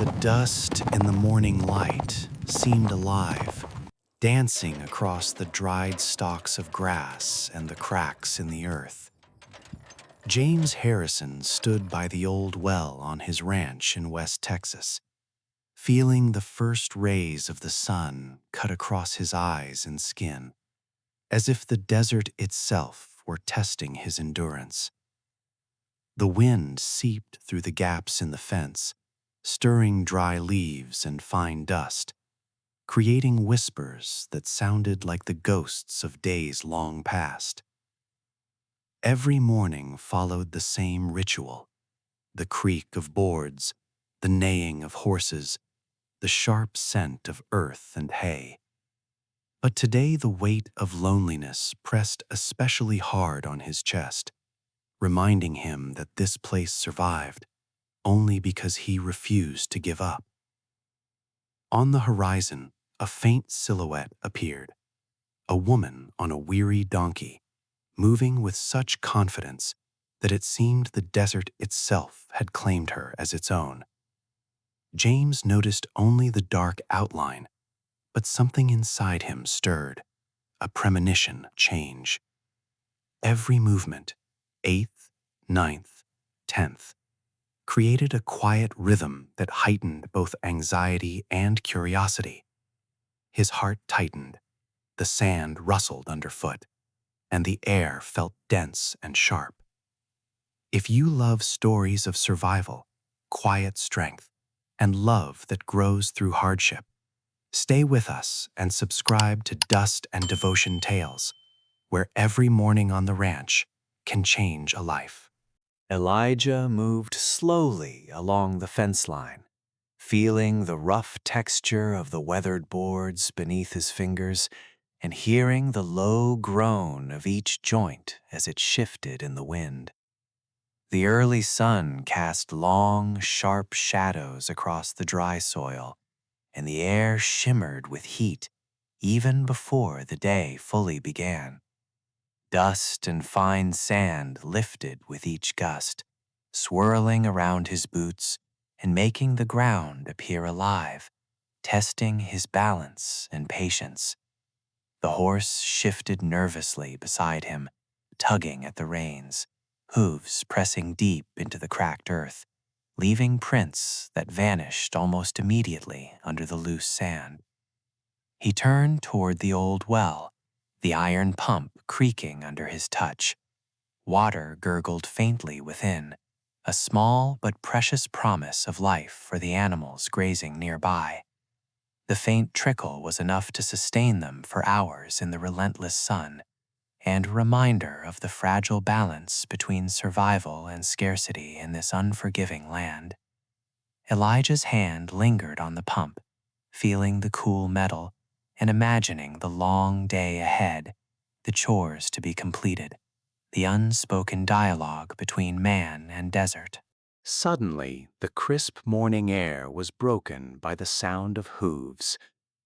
The dust in the morning light seemed alive, dancing across the dried stalks of grass and the cracks in the earth. James Harrison stood by the old well on his ranch in West Texas, feeling the first rays of the sun cut across his eyes and skin, as if the desert itself were testing his endurance. The wind seeped through the gaps in the fence, stirring dry leaves and fine dust, creating whispers that sounded like the ghosts of days long past. Every morning followed the same ritual: the creak of boards, the neighing of horses, the sharp scent of earth and hay. But today the weight of loneliness pressed especially hard on his chest, reminding him that this place survived only because he refused to give up. On the horizon, a faint silhouette appeared, a woman on a weary donkey, moving with such confidence that it seemed the desert itself had claimed her as its own. James noticed only the dark outline, but something inside him stirred, a premonition change. Every movement, 8th, 9th, 10th, created a quiet rhythm that heightened both anxiety and curiosity. His heart tightened, the sand rustled underfoot, and the air felt dense and sharp. If you love stories of survival, quiet strength, and love that grows through hardship, stay with us and subscribe to Dust and Devotion Tales, where every morning on the ranch can change a life. Elijah moved slowly along the fence line, feeling the rough texture of the weathered boards beneath his fingers and hearing the low groan of each joint as it shifted in the wind. The early sun cast long, sharp shadows across the dry soil, and the air shimmered with heat even before the day fully began. Dust and fine sand lifted with each gust, swirling around his boots and making the ground appear alive, testing his balance and patience. The horse shifted nervously beside him, tugging at the reins, hooves pressing deep into the cracked earth, leaving prints that vanished almost immediately under the loose sand. He turned toward the old well, the iron pump creaking under his touch. Water gurgled faintly within, a small but precious promise of life for the animals grazing nearby. The faint trickle was enough to sustain them for hours in the relentless sun, and a reminder of the fragile balance between survival and scarcity in this unforgiving land. Elijah's hand lingered on the pump, feeling the cool metal and imagining the long day ahead, the chores to be completed, the unspoken dialogue between man and desert. Suddenly, the crisp morning air was broken by the sound of hooves,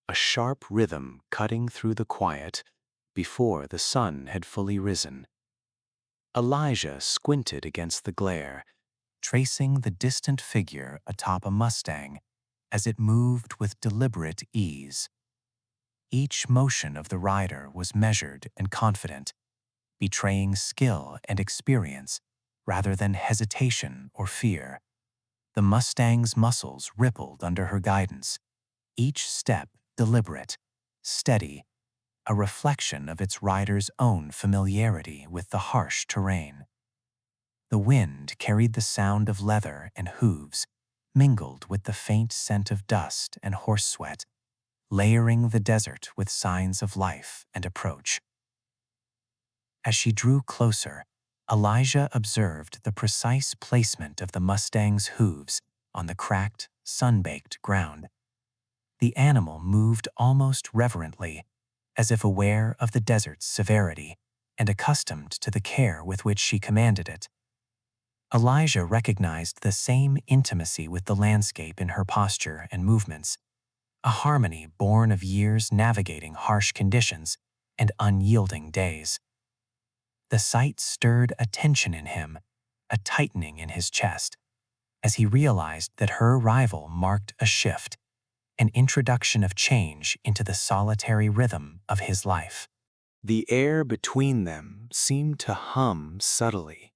a sharp rhythm cutting through the quiet before the sun had fully risen. Elijah squinted against the glare, tracing the distant figure atop a Mustang as it moved with deliberate ease. Each motion of the rider was measured and confident, betraying skill and experience rather than hesitation or fear. The Mustang's muscles rippled under her guidance, each step deliberate, steady, a reflection of its rider's own familiarity with the harsh terrain. The wind carried the sound of leather and hooves, mingled with the faint scent of dust and horse sweat, layering the desert with signs of life and approach. As she drew closer, Elijah observed the precise placement of the Mustang's hooves on the cracked, sun-baked ground. The animal moved almost reverently, as if aware of the desert's severity and accustomed to the care with which she commanded it. Elijah recognized the same intimacy with the landscape in her posture and movements, a harmony born of years navigating harsh conditions and unyielding days. The sight stirred a tension in him, a tightening in his chest, as he realized that her arrival marked a shift, an introduction of change into the solitary rhythm of his life. The air between them seemed to hum subtly,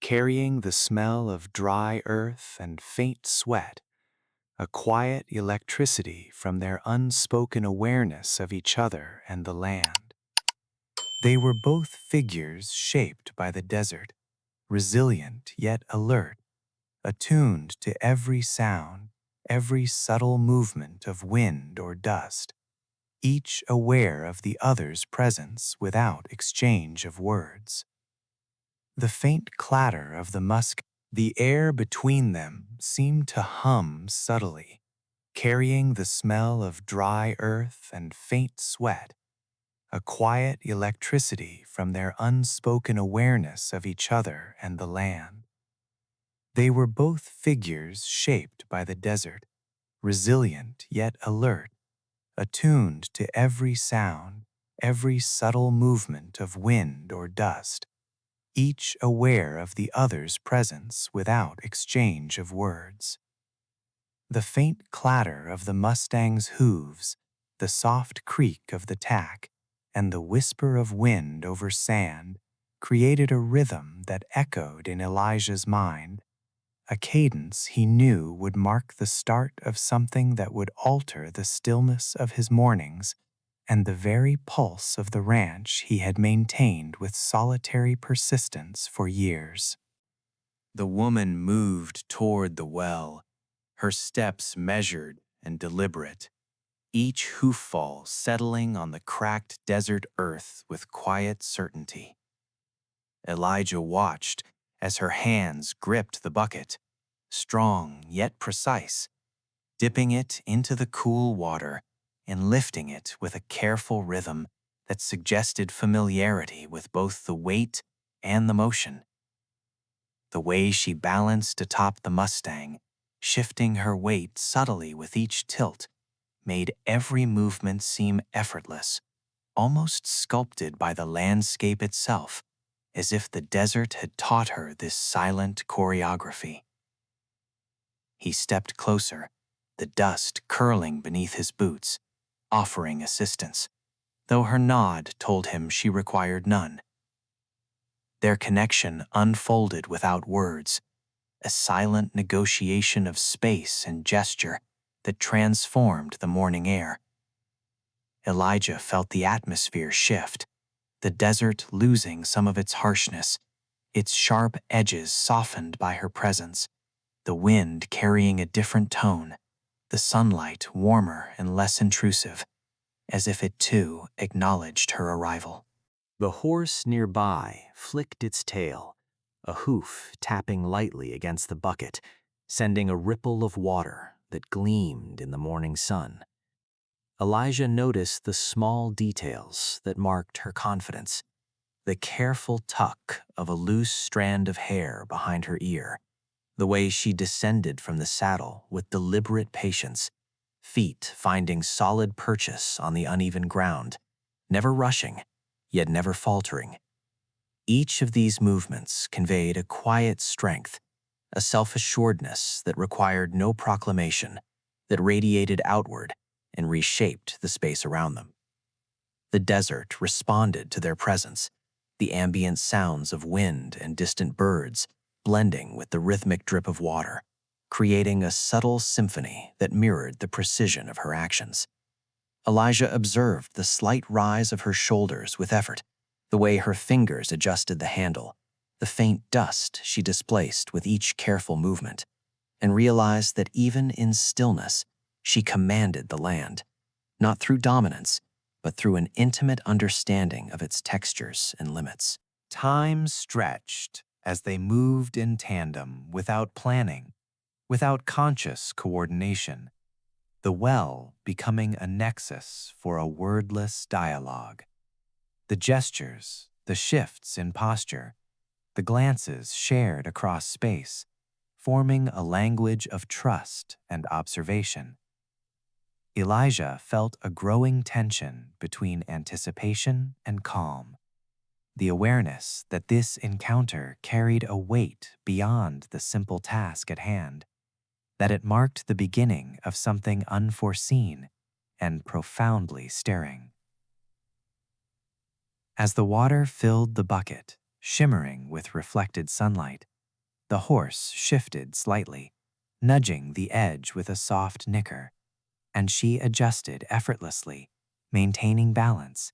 carrying the smell of dry earth and faint sweat, a quiet electricity from their unspoken awareness of each other and the land. They were both figures shaped by the desert, resilient yet alert, attuned to every sound, every subtle movement of wind or dust, each aware of the other's presence without exchange of words. The faint clatter of the air between them seemed to hum subtly, carrying the smell of dry earth and faint sweat, a quiet electricity from their unspoken awareness of each other and the land. They were both figures shaped by the desert, resilient yet alert, attuned to every sound, every subtle movement of wind or dust, each aware of the other's presence without exchange of words. The faint clatter of the Mustang's hooves, the soft creak of the tack, and the whisper of wind over sand created a rhythm that echoed in Elijah's mind, a cadence he knew would mark the start of something that would alter the stillness of his mornings and the very pulse of the ranch he had maintained with solitary persistence for years. The woman moved toward the well, her steps measured and deliberate, each hooffall settling on the cracked desert earth with quiet certainty. Elijah watched as her hands gripped the bucket, strong yet precise, dipping it into the cool water and lifting it with a careful rhythm that suggested familiarity with both the weight and the motion. The way she balanced atop the Mustang, shifting her weight subtly with each tilt, made every movement seem effortless, almost sculpted by the landscape itself, as if the desert had taught her this silent choreography. He stepped closer, the dust curling beneath his boots, offering assistance, though her nod told him she required none. Their connection unfolded without words, a silent negotiation of space and gesture that transformed the morning air. Elijah felt the atmosphere shift, the desert losing some of its harshness, its sharp edges softened by her presence, the wind carrying a different tone, the sunlight warmer and less intrusive, as if it too acknowledged her arrival. The horse nearby flicked its tail, a hoof tapping lightly against the bucket, sending a ripple of water that gleamed in the morning sun. Elijah noticed the small details that marked her confidence, the careful tuck of a loose strand of hair behind her ear, the way she descended from the saddle with deliberate patience, feet finding solid purchase on the uneven ground, never rushing, yet never faltering. Each of these movements conveyed a quiet strength, a self-assuredness that required no proclamation, that radiated outward and reshaped the space around them. The desert responded to their presence, the ambient sounds of wind and distant birds blending with the rhythmic drip of water, creating a subtle symphony that mirrored the precision of her actions. Elijah observed the slight rise of her shoulders with effort, the way her fingers adjusted the handle, the faint dust she displaced with each careful movement, and realized that even in stillness, she commanded the land, not through dominance, but through an intimate understanding of its textures and limits. Time stretched as they moved in tandem without planning, without conscious coordination, the well becoming a nexus for a wordless dialogue. The gestures, the shifts in posture, the glances shared across space, forming a language of trust and observation. Elijah felt a growing tension between anticipation and calm, the awareness that this encounter carried a weight beyond the simple task at hand. that it marked the beginning of something unforeseen and profoundly stirring. As the water filled the bucket, shimmering with reflected sunlight, the horse shifted slightly, nudging the edge with a soft nicker, and she adjusted effortlessly, maintaining balance,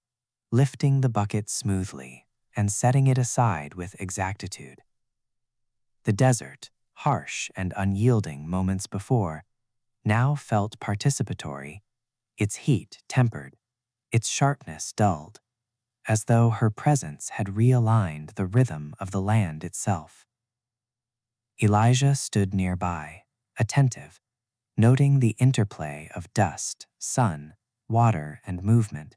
lifting the bucket smoothly and setting it aside with exactitude. The desert, harsh and unyielding moments before, now felt participatory, its heat tempered, its sharpness dulled, as though her presence had realigned the rhythm of the land itself. Elijah stood nearby, attentive, noting the interplay of dust, sun, water, and movement,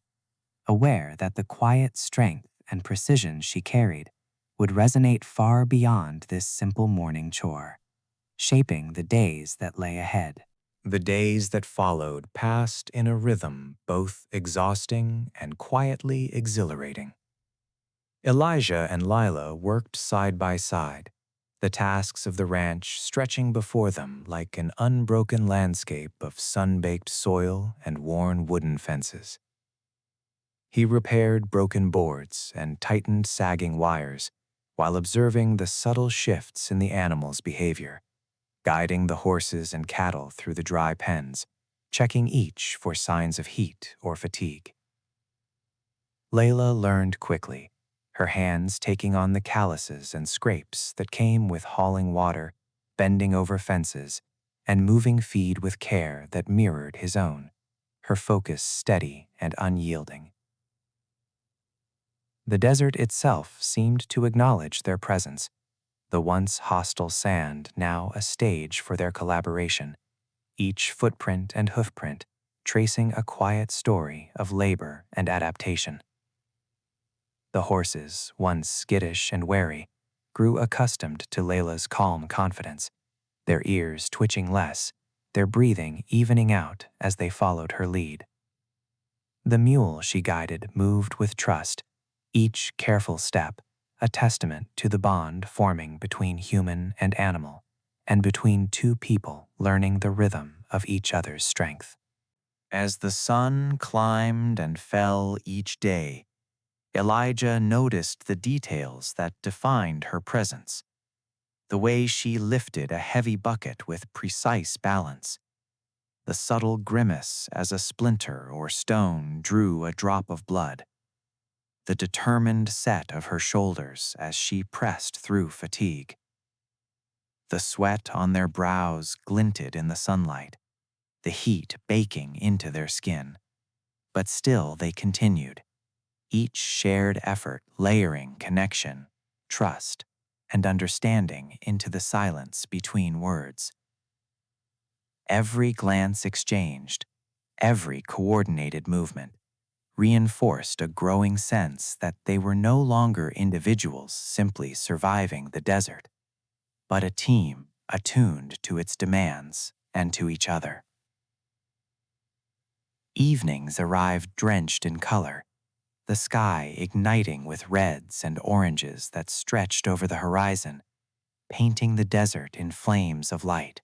aware that the quiet strength and precision she carried would resonate far beyond this simple morning chore, shaping the days that lay ahead. The days that followed passed in a rhythm both exhausting and quietly exhilarating. Elijah and Lila worked side by side, the tasks of the ranch stretching before them like an unbroken landscape of sun-baked soil and worn wooden fences. He repaired broken boards and tightened sagging wires while observing the subtle shifts in the animals' behavior, guiding the horses and cattle through the dry pens, checking each for signs of heat or fatigue. Layla learned quickly, her hands taking on the calluses and scrapes that came with hauling water, bending over fences, and moving feed with care that mirrored his own, her focus steady and unyielding. The desert itself seemed to acknowledge their presence, the once hostile sand now a stage for their collaboration, each footprint and hoofprint tracing a quiet story of labor and adaptation. The horses, once skittish and wary, grew accustomed to Layla's calm confidence, their ears twitching less, their breathing evening out as they followed her lead. The mule she guided moved with trust, each careful step a testament to the bond forming between human and animal, and between two people learning the rhythm of each other's strength. As the sun climbed and fell each day, Elijah noticed the details that defined her presence. The way she lifted a heavy bucket with precise balance, the subtle grimace as a splinter or stone drew a drop of blood, the determined set of her shoulders as she pressed through fatigue. The sweat on their brows glinted in the sunlight, the heat baking into their skin. But still they continued, each shared effort layering connection, trust, and understanding into the silence between words. Every glance exchanged, every coordinated movement, reinforced a growing sense that they were no longer individuals simply surviving the desert, but a team attuned to its demands and to each other. Evenings arrived drenched in color, the sky igniting with reds and oranges that stretched over the horizon, painting the desert in flames of light.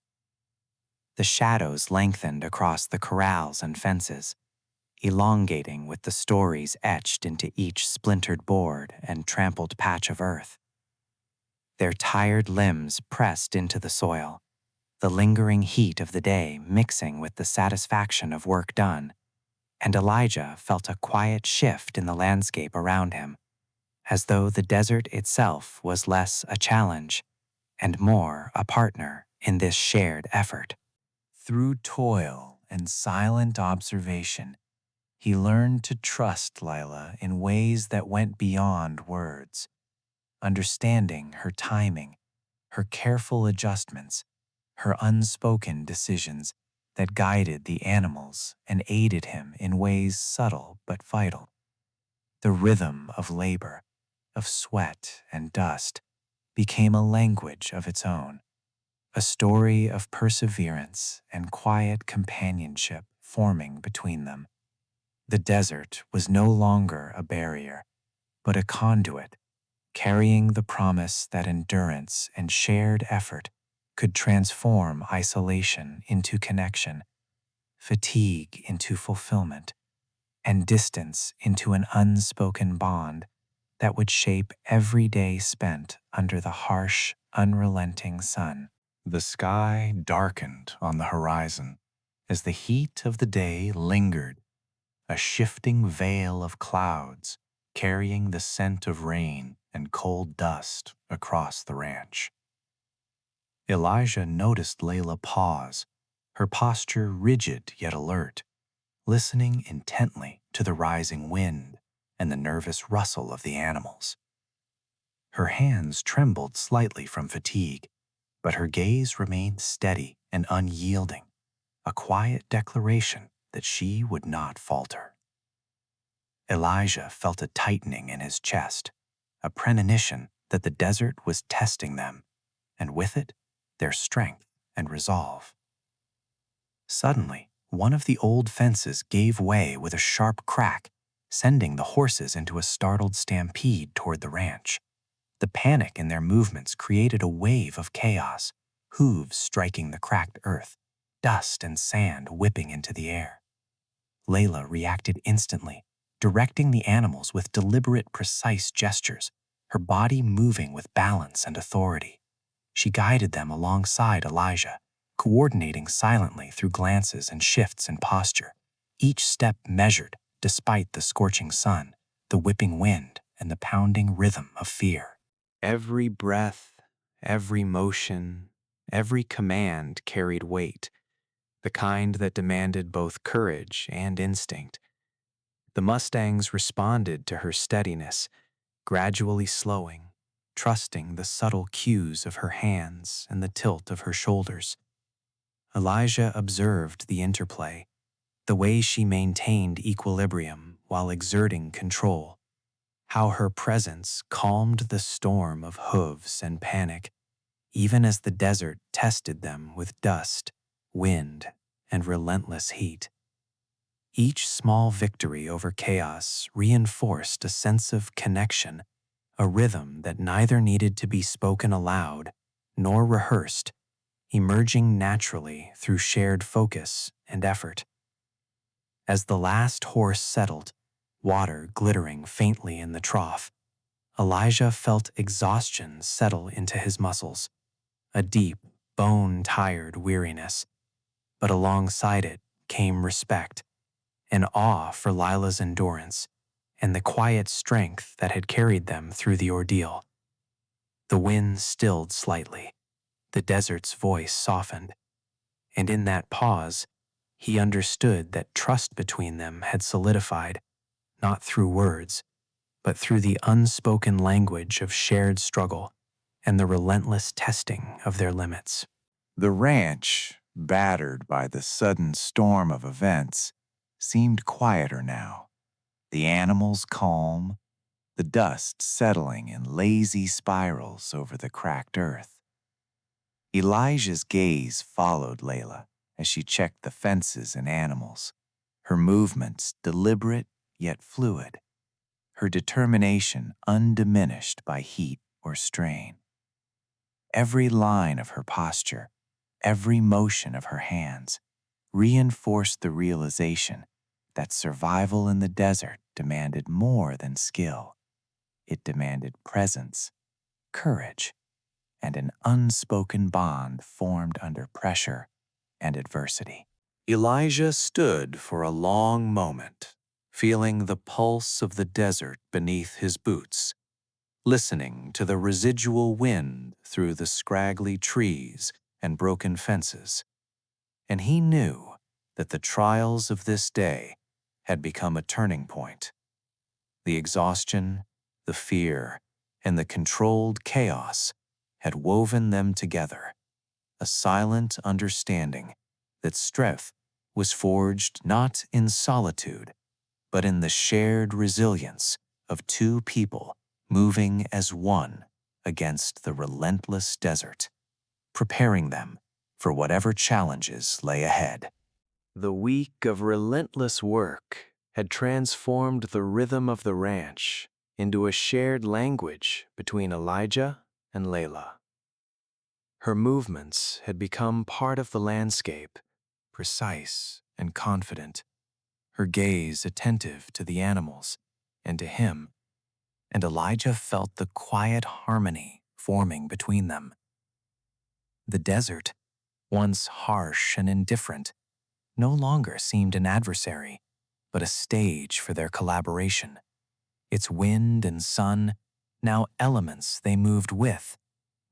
The shadows lengthened across the corrals and fences, elongating with the stories etched into each splintered board and trampled patch of earth. Their tired limbs pressed into the soil, the lingering heat of the day mixing with the satisfaction of work done, and Elijah felt a quiet shift in the landscape around him, as though the desert itself was less a challenge and more a partner in this shared effort. Through toil and silent observation, he learned to trust Lila in ways that went beyond words, understanding her timing, her careful adjustments, her unspoken decisions that guided the animals and aided him in ways subtle but vital. The rhythm of labor, of sweat and dust, became a language of its own, a story of perseverance and quiet companionship forming between them. The desert was no longer a barrier, but a conduit, carrying the promise that endurance and shared effort could transform isolation into connection, fatigue into fulfillment, and distance into an unspoken bond that would shape every day spent under the harsh, unrelenting sun. The sky darkened on the horizon as the heat of the day lingered, a shifting veil of clouds carrying the scent of rain and cold dust across the ranch. Elijah noticed Layla pause, her posture rigid yet alert, listening intently to the rising wind and the nervous rustle of the animals. Her hands trembled slightly from fatigue, but her gaze remained steady and unyielding, a quiet declaration that she would not falter. Elijah felt a tightening in his chest, a premonition that the desert was testing them, and with it, their strength and resolve. Suddenly, one of the old fences gave way with a sharp crack, sending the horses into a startled stampede toward the ranch. The panic in their movements created a wave of chaos, hooves striking the cracked earth, dust and sand whipping into the air. Layla reacted instantly, directing the animals with deliberate, precise gestures, her body moving with balance and authority. She guided them alongside Elijah, coordinating silently through glances and shifts in posture, each step measured despite the scorching sun, the whipping wind, and the pounding rhythm of fear. Every breath, every motion, every command carried weight, the kind that demanded both courage and instinct. The Mustangs responded to her steadiness, gradually slowing, trusting the subtle cues of her hands and the tilt of her shoulders. Elijah observed the interplay, the way she maintained equilibrium while exerting control, how her presence calmed the storm of hooves and panic, even as the desert tested them with dust, wind, and relentless heat. Each small victory over chaos reinforced a sense of connection, a rhythm that neither needed to be spoken aloud nor rehearsed, emerging naturally through shared focus and effort. As the last horse settled, water glittering faintly in the trough, Elijah felt exhaustion settle into his muscles, a deep, bone-tired weariness. But alongside it came respect, an awe for Lila's endurance, and the quiet strength that had carried them through the ordeal. The wind stilled slightly, the desert's voice softened, and in that pause, he understood that trust between them had solidified, not through words, but through the unspoken language of shared struggle and the relentless testing of their limits. The ranch, battered by the sudden storm of events, seemed quieter now, the animals calm, the dust settling in lazy spirals over the cracked earth. Elijah's gaze followed Layla as she checked the fences and animals, her movements deliberate yet fluid, her determination undiminished by heat or strain. Every line of her posture, every motion of her hands, reinforced the realization that survival in the desert demanded more than skill. It demanded presence, courage, and an unspoken bond formed under pressure and adversity. Elijah stood for a long moment, feeling the pulse of the desert beneath his boots, listening to the residual wind through the scraggly trees and broken fences. And he knew that the trials of this day had become a turning point. The exhaustion, the fear, and the controlled chaos had woven them together, a silent understanding that strength was forged not in solitude, but in the shared resilience of two people moving as one against the relentless desert, preparing them for whatever challenges lay ahead. The week of relentless work had transformed the rhythm of the ranch into a shared language between Elijah and Layla. Her movements had become part of the landscape, precise and confident, her gaze attentive to the animals and to him, and Elijah felt the quiet harmony forming between them. The desert, once harsh and indifferent, no longer seemed an adversary, but a stage for their collaboration. Its wind and sun, now elements they moved with,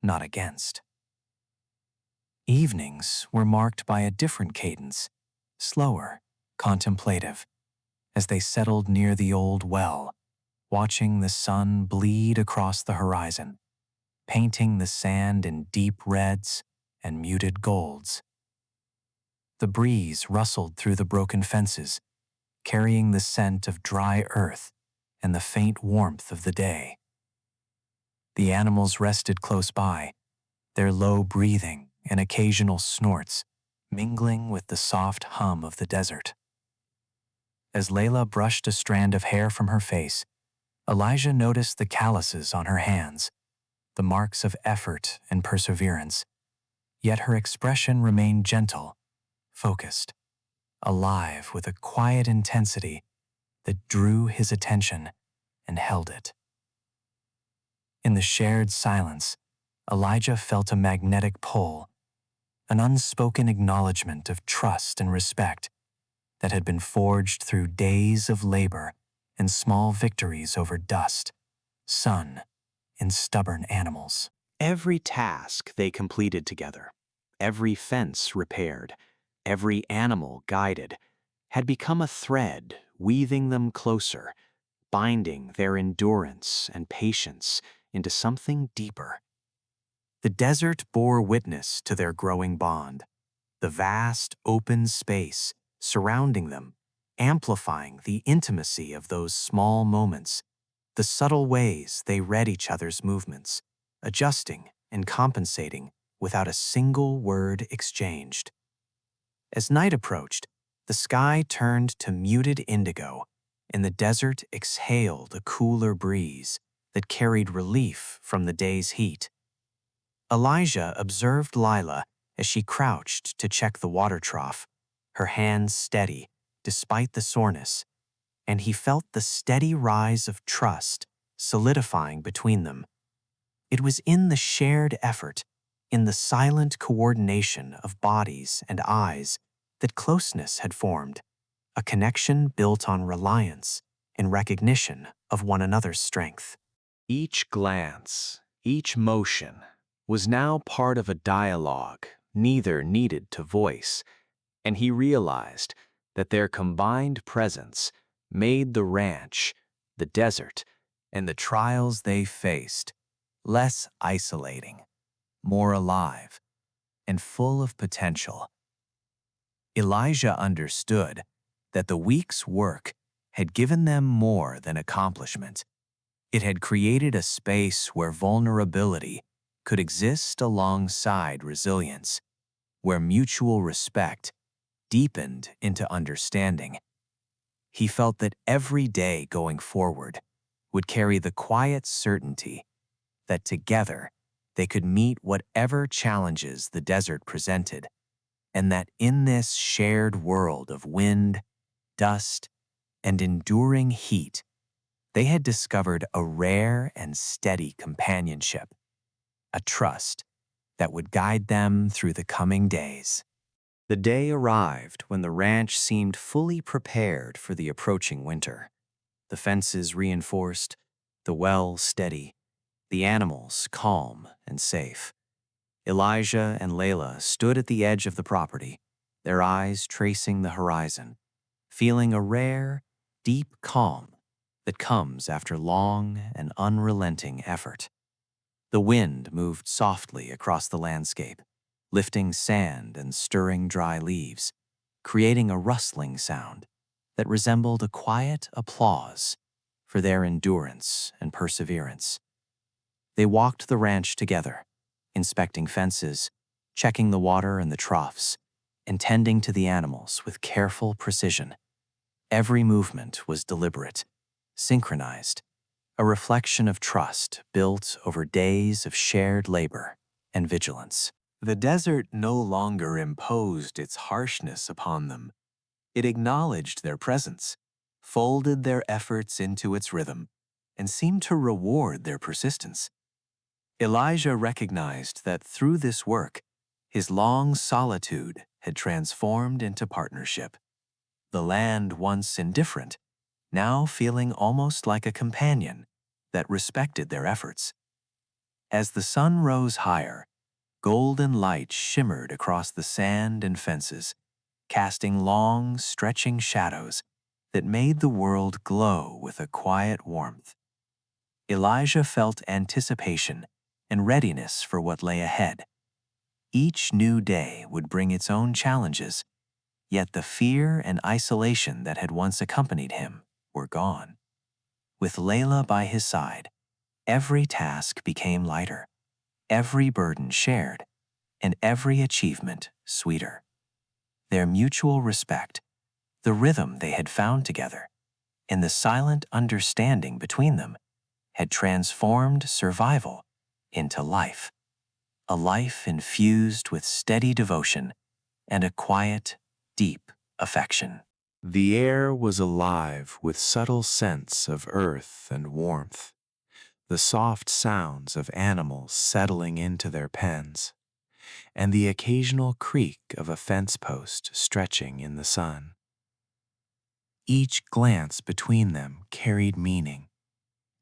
not against. Evenings were marked by a different cadence, slower, contemplative, as they settled near the old well, watching the sun bleed across the horizon, painting the sand in deep reds and muted golds. The breeze rustled through the broken fences, carrying the scent of dry earth and the faint warmth of the day. The animals rested close by, their low breathing and occasional snorts mingling with the soft hum of the desert. As Layla brushed a strand of hair from her face, Elijah noticed the calluses on her hands, the marks of effort and perseverance, yet her expression remained gentle, focused, alive with a quiet intensity that drew his attention and held it. In the shared silence, Elijah felt a magnetic pull, an unspoken acknowledgement of trust and respect that had been forged through days of labor and small victories over dust, sun, and stubborn animals. Every task they completed together, every fence repaired, every animal guided, had become a thread weaving them closer, binding their endurance and patience into something deeper. The desert bore witness to their growing bond, the vast open space surrounding them, amplifying the intimacy of those small moments, the subtle ways they read each other's movements, adjusting and compensating without a single word exchanged. As night approached, the sky turned to muted indigo, and the desert exhaled a cooler breeze that carried relief from the day's heat. Elijah observed Lila as she crouched to check the water trough, her hands steady despite the soreness, and he felt the steady rise of trust solidifying between them. It was in the shared effort, in the silent coordination of bodies and eyes, that closeness had formed, a connection built on reliance and recognition of one another's strength. Each glance, each motion, was now part of a dialogue neither needed to voice, and he realized that their combined presence made the ranch, the desert, and the trials they faced less isolating, more alive, and full of potential. Elijah understood that the week's work had given them more than accomplishment. It had created a space where vulnerability could exist alongside resilience, where mutual respect deepened into understanding. He felt that every day going forward would carry the quiet certainty that together they could meet whatever challenges the desert presented, and that in this shared world of wind, dust, and enduring heat, they had discovered a rare and steady companionship, a trust that would guide them through the coming days. The day arrived when the ranch seemed fully prepared for the approaching winter. The fences reinforced, the well steady, the animals calm and safe. Elijah and Layla stood at the edge of the property, their eyes tracing the horizon, feeling a rare, deep calm that comes after long and unrelenting effort. The wind moved softly across the landscape, lifting sand and stirring dry leaves, creating a rustling sound that resembled a quiet applause for their endurance and perseverance. They walked the ranch together, inspecting fences, checking the water in the troughs, and tending to the animals with careful precision. Every movement was deliberate, synchronized, a reflection of trust built over days of shared labor and vigilance. The desert no longer imposed its harshness upon them. It acknowledged their presence, folded their efforts into its rhythm, and seemed to reward their persistence. Elijah recognized that through this work, his long solitude had transformed into partnership. The land once indifferent, now feeling almost like a companion that respected their efforts. As the sun rose higher, golden light shimmered across the sand and fences, casting long, stretching shadows that made the world glow with a quiet warmth. Elijah felt anticipation and readiness for what lay ahead. Each new day would bring its own challenges, yet the fear and isolation that had once accompanied him were gone. With Layla by his side, every task became lighter, every burden shared, and every achievement sweeter. Their mutual respect, the rhythm they had found together, and the silent understanding between them had transformed survival into life, a life infused with steady devotion and a quiet, deep affection. The air was alive with subtle scents of earth and warmth, the soft sounds of animals settling into their pens, and the occasional creak of a fence post stretching in the sun. Each glance between them carried meaning.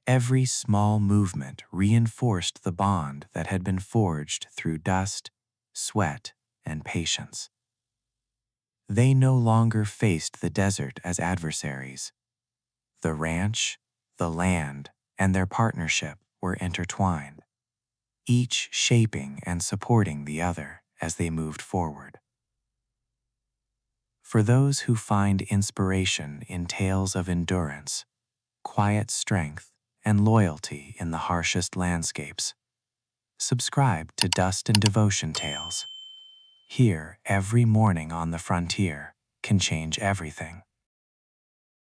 Every small movement reinforced the bond that had been forged through dust, sweat, and patience. They no longer faced the desert as adversaries. The ranch, the land, and their partnership were intertwined, each shaping and supporting the other as they moved forward. For those who find inspiration in tales of endurance, quiet strength, and loyalty in the harshest landscapes, subscribe to Dust and Devotion Tales. Here, every morning on the frontier can change everything.